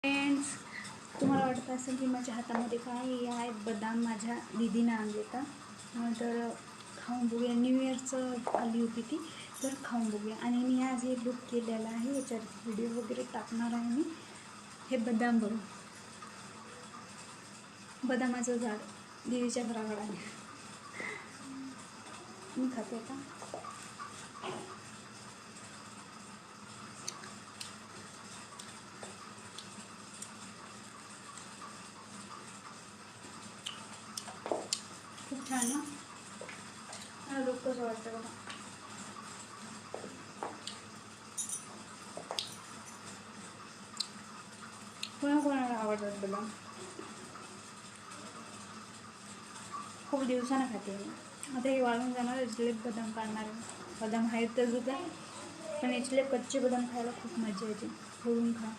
Friends, तुम्हाला वाटत असेल की माझ्या हातामध्ये काय आहे. बदाम माझ्या दीदीनं आणले तर खाऊन बघूया. न्यू इयरचं आली होती ती, तर खाऊन बघूया. आणि मी आज हे बुक केलेलं आहे, याच्यावर व्हिडिओ वगैरे टाकणार आहे मी. हे बदाम बघू, बदामाचं झाड दीदीच्या घराकडे आहे. मी खाते का? खूप छान ना, मला लोक कसं वाटतं बघा. कोणाकोणाला आवडतात बदाम. खूप दिवसानं खाते मी. आता हे वाळून जाणार, याचले बदाम काढणार आहे. बदाम आहेत तर सुद्धा, पण याचले कच्चे बदाम खायला खूप मजा येते. फोडून खा.